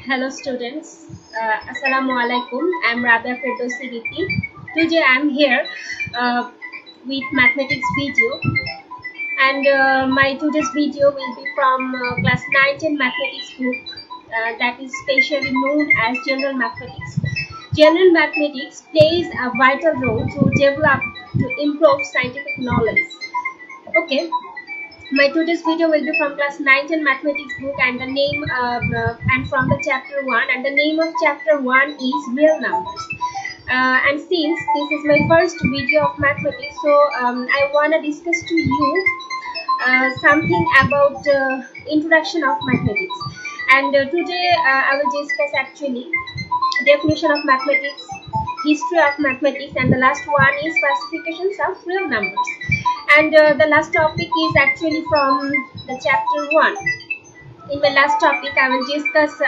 Hello students, Assalamu Mualaikum. I'm Rabeya Today I'm here uh, with mathematics video, and my today's video will be from class 9 and mathematics book, that is specially known as general mathematics. General mathematics plays a vital role to improve scientific knowledge. Okay, my today's video will be from class 9th and mathematics book, and the name and from the chapter 1, and the name of chapter 1 is real numbers. And since this is my first video of mathematics, so I want to discuss to you something about introduction of mathematics. And today I will discuss actually definition of mathematics, history of mathematics, and the last one is classifications of real numbers. And the last topic is actually from the chapter 1. In my last topic I will discuss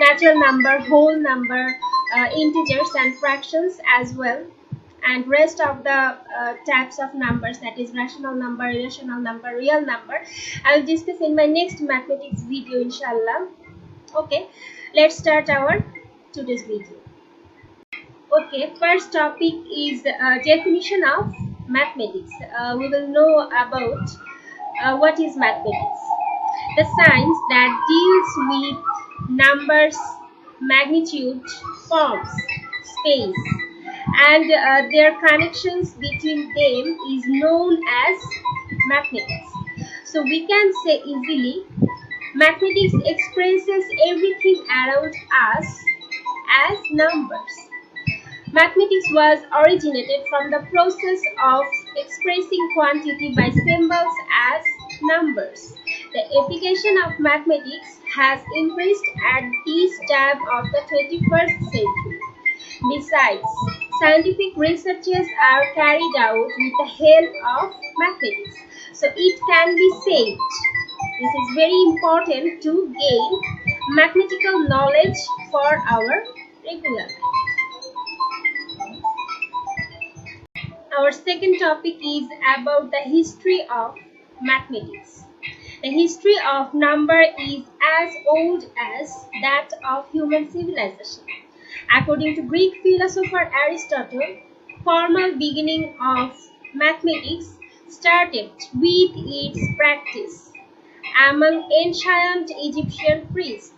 natural number, whole number, integers and fractions as well, and rest of the types of numbers, that is rational number, irrational number, real number, I will discuss in my next mathematics video, inshallah. Okay, let's start our today's video. Okay, first topic is definition of mathematics. We will know about what is mathematics. The science that deals with numbers, magnitude, forms, space, and their connections between them is known as mathematics. So we can say easily, mathematics expresses everything around us as numbers. Mathematics was originated from the process of expressing quantity by symbols as numbers. The application of mathematics has increased at this time of the 21st century. Besides, scientific researches are carried out with the help of mathematics. So it can be said, this is very important to gain mathematical knowledge for our regular life. Our second topic is about the history of mathematics. The history of number is as old as that of human civilization. According to Greek philosopher Aristotle, formal beginning of mathematics started with its practice among ancient Egyptian priests.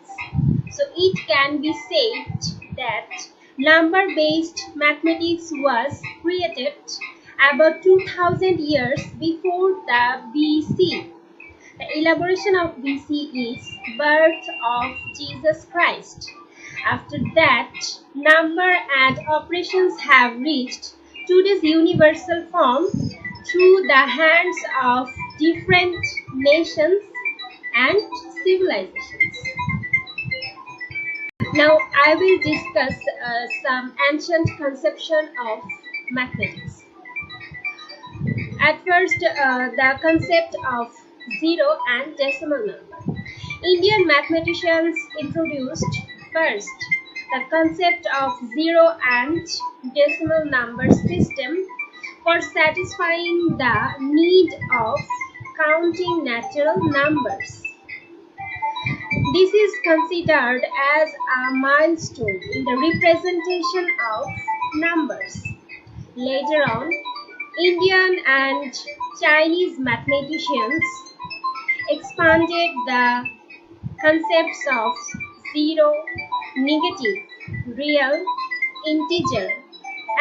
So it can be said that number-based mathematics was created about 2000 years before the BC. The elaboration of BC is birth of Jesus Christ. After that, number and operations have reached today's universal form through the hands of different nations and civilizations. Now I will discuss some ancient conception of mathematics. At first, the concept of zero and decimal number. Indian mathematicians introduced first the concept of zero and decimal number system for satisfying the need of counting natural numbers. This is considered as a milestone in the representation of numbers. Later on, Indian and Chinese mathematicians expanded the concepts of zero, negative, real, integer,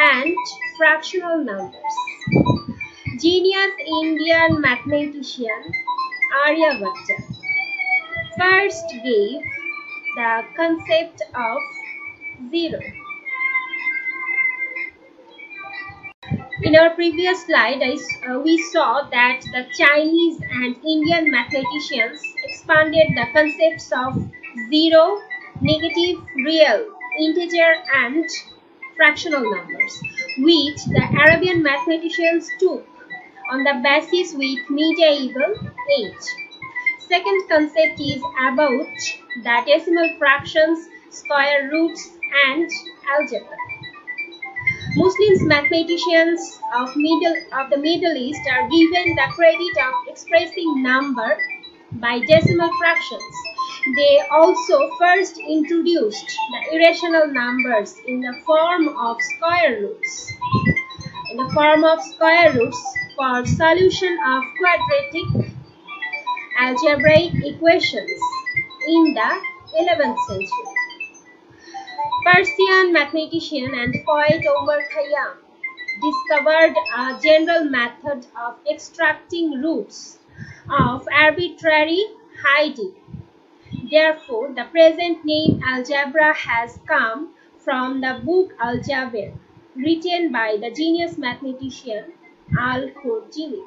and fractional numbers. Genius Indian mathematician Aryabhatta first gave the concept of zero. In our previous slide, we saw that the Chinese and Indian mathematicians expanded the concepts of zero, negative, real, integer, and fractional numbers, which the Arabian mathematicians took on the basis with medieval age. Second concept is about the decimal fractions, square roots, and algebra. Muslims mathematicians of the Middle East are given the credit of expressing number by decimal fractions. They also first introduced the irrational numbers in the form of square roots. For solution of quadratic algebraic equations in the 11th century. Persian mathematician and poet Omar Khayyam discovered a general method of extracting roots of arbitrary hiding. Therefore, the present name algebra has come from the book Al-Jabr, written by the genius mathematician Al-Khwarizmi.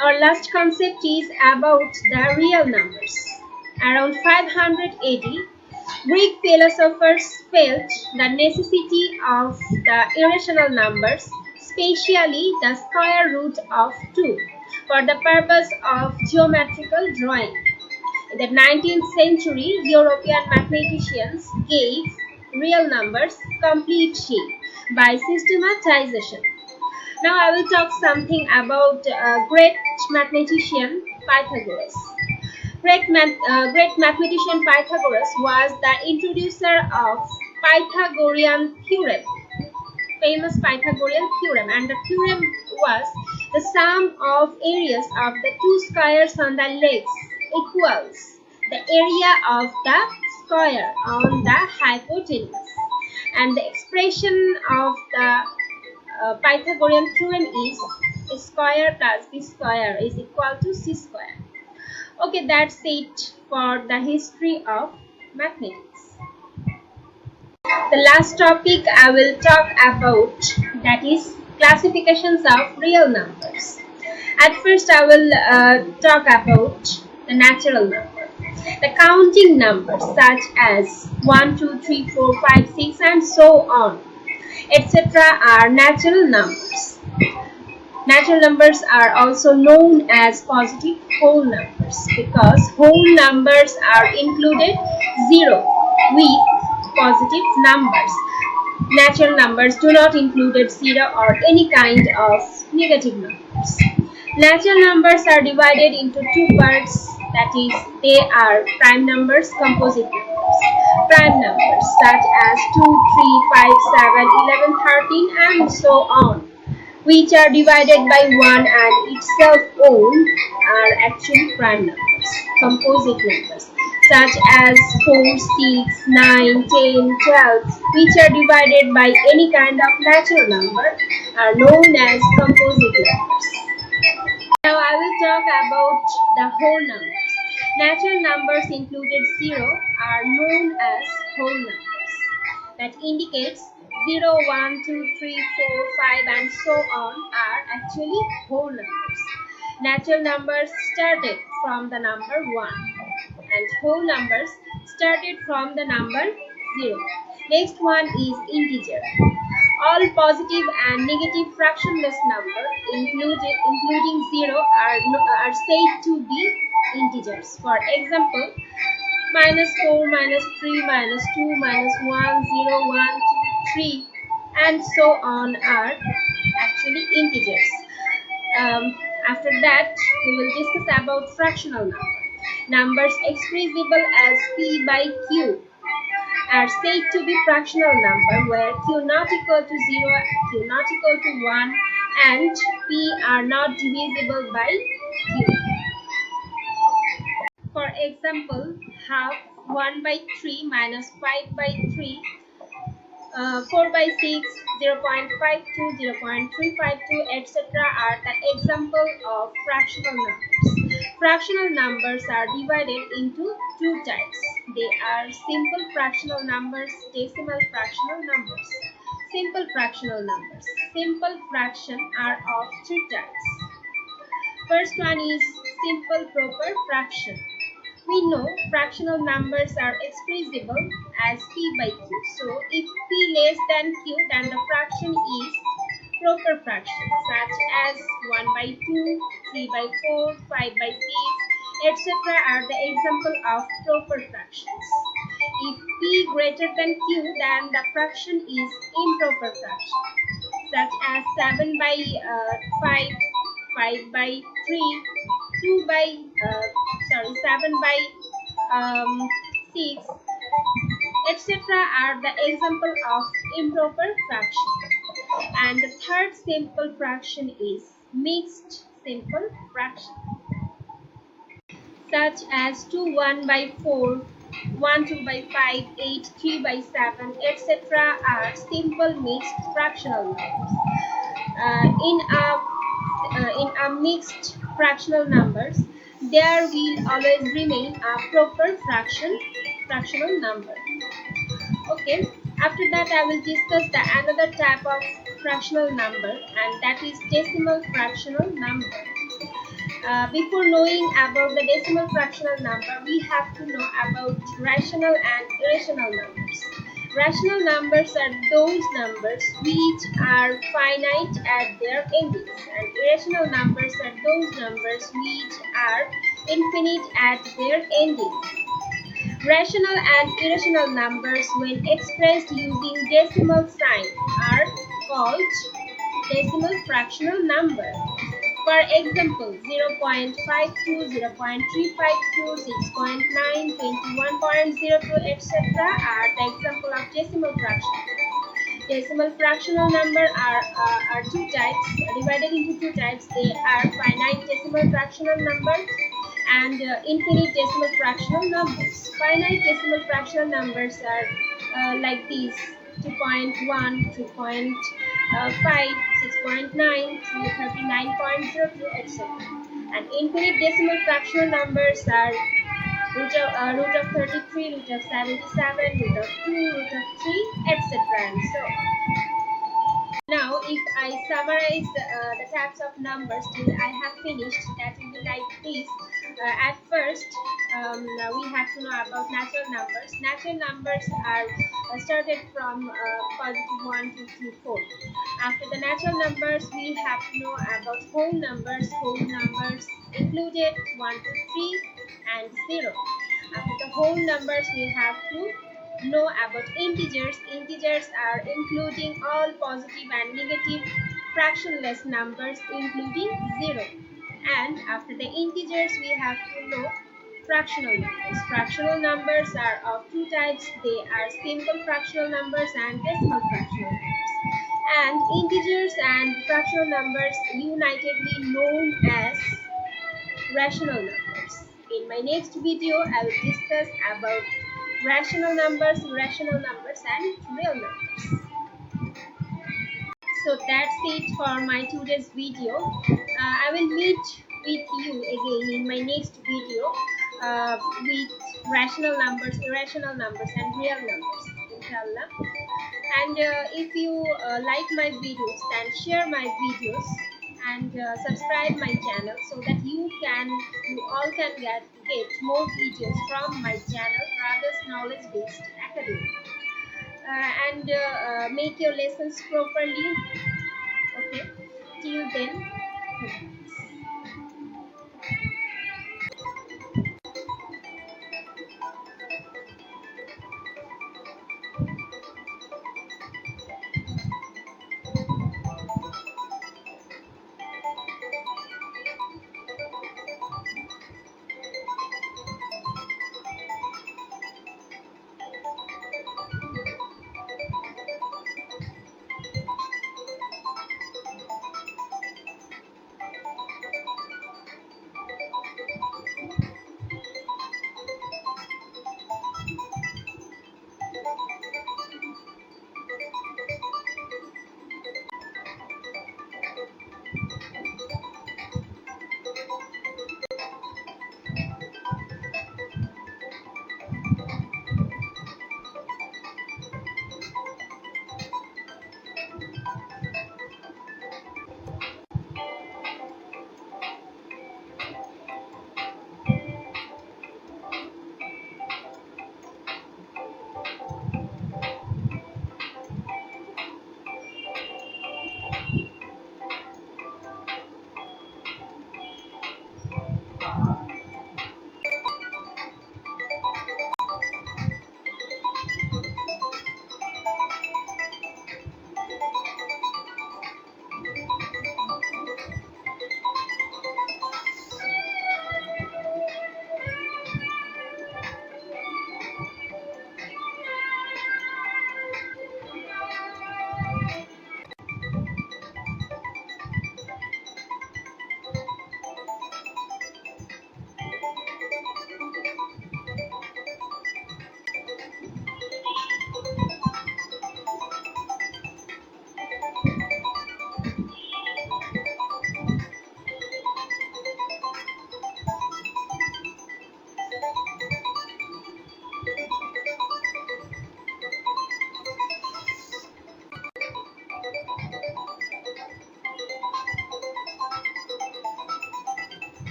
Our last concept is about the real numbers. Around 500 AD, Greek philosophers felt the necessity of the irrational numbers, especially the square root of 2, for the purpose of geometrical drawing. In the 19th century, European mathematicians gave real numbers complete shape by systematization. Now I will talk something about great mathematician Pythagoras. Great mathematician Pythagoras was the introducer of Pythagorean theorem, famous Pythagorean theorem, and the theorem was the sum of areas of the two squares on the legs equals the area of the square on the hypotenuse, and the expression of the Pythagorean theorem is a square plus b square is equal to c square. Okay, that's it for the history of mathematics. The last topic I will talk about, that is classifications of real numbers. At first I will talk about the natural number. The counting numbers such as 1, 2, 3, 4, 5, 6 and so on, etc. are natural numbers. Natural numbers are also known as positive whole numbers because whole numbers are included 0 with positive numbers. Natural numbers do not include 0 or any kind of negative numbers. Natural numbers are divided into two parts, that is, they are prime numbers, composite numbers. Prime numbers such as 2, 3, 5, 7, 11, 13 and so on, which are divided by 1 and itself own, are actually prime numbers. Composite numbers such as 4, 6, 9, 10, 12, which are divided by any kind of natural number, are known as composite numbers. Now I will talk about the whole numbers. Natural numbers included 0 are known as whole numbers. That indicates 0, 1, 2, 3, 4, 5 and so on are actually whole numbers. Natural numbers started from the number 1 and whole numbers started from the number 0. Next one is integer. All positive and negative fractionless numbers, including 0, are said to be integers. For example, -4, -3, -2, -1, 0, 1, 2, 3 and so on are actually integers. After that, we will discuss about fractional number. Numbers expressible as p by q are said to be fractional number where q not equal to 0, q not equal to 1 and p are not divisible by q. For example, half, 1 by 3 minus 5 by 3, 4 by 6, 0.52, 0.352, etc. are the example of fractional numbers. Fractional numbers are divided into two types. They are simple fractional numbers, decimal fractional numbers. Simple fractional numbers. Simple fraction are of three types. First one is simple proper fraction. We know fractional numbers are expressible as p by q. So if p less than q, then the fraction is proper fraction, such as 1 by 2, 3 by 4, 5 by 6, etc. are the example of proper fractions. If p greater than q, then the fraction is improper fraction, such as 7 by 5, 5 by 3, 2 by 7 by 6, etc. are the example of improper fraction. And the third simple fraction is mixed simple fraction, such as 2 1 by 4, 1 2 by 5, 8 3 by 7, etc. are simple mixed fractional numbers. In a mixed fractional numbers, there will always remain a proper fractional number. Okay, after that I will discuss the another type of fractional number, and that is decimal fractional number. Before knowing about the decimal fractional number, we have to know about rational and irrational numbers. Rational numbers are those numbers which are finite at their endings, and irrational numbers are those numbers which are infinite at their endings. Rational and irrational numbers, when expressed using decimal sign, are called decimal fractional number. For example, 0.52, 0.352, 6.9, 21.02, etc. are the example of decimal fraction. Decimal fractional number are two types, divided into two types. They are finite decimal fractional numbers and infinite decimal fractional numbers. Finite decimal fractional numbers are like these: 2.1, 2.5, 6.9, 39.02, etc. And infinite decimal fractional numbers are root of 33, root of 77, root of 2, root of 3, etc. And so on. Now, if I summarize the types of numbers till I have finished, that will be like this. At first, we have to know about natural numbers. Natural numbers are started from positive 1, 2, 3, 4. After the natural numbers, we have to know about whole numbers. Whole numbers included 1, 2, 3, and 0. After the whole numbers, we have to know about integers. Integers are including all positive and negative fractionless numbers, including 0. And after the integers, we have to know fractional numbers. Fractional numbers are of two types. They are simple fractional numbers and decimal fractional numbers. And integers and fractional numbers unitedly known as rational numbers. In my next video, I will discuss about rational numbers, irrational numbers, and real numbers. So that's it for my today's video. I will meet with you again in my next video with rational numbers, irrational numbers, and real numbers, InshaAllah. And if you like my videos, then share my videos and subscribe my channel, so that you all can get more videos from my channel, Rabeya's Knowledge Based Academy. And make your lessons properly. Okay, till then.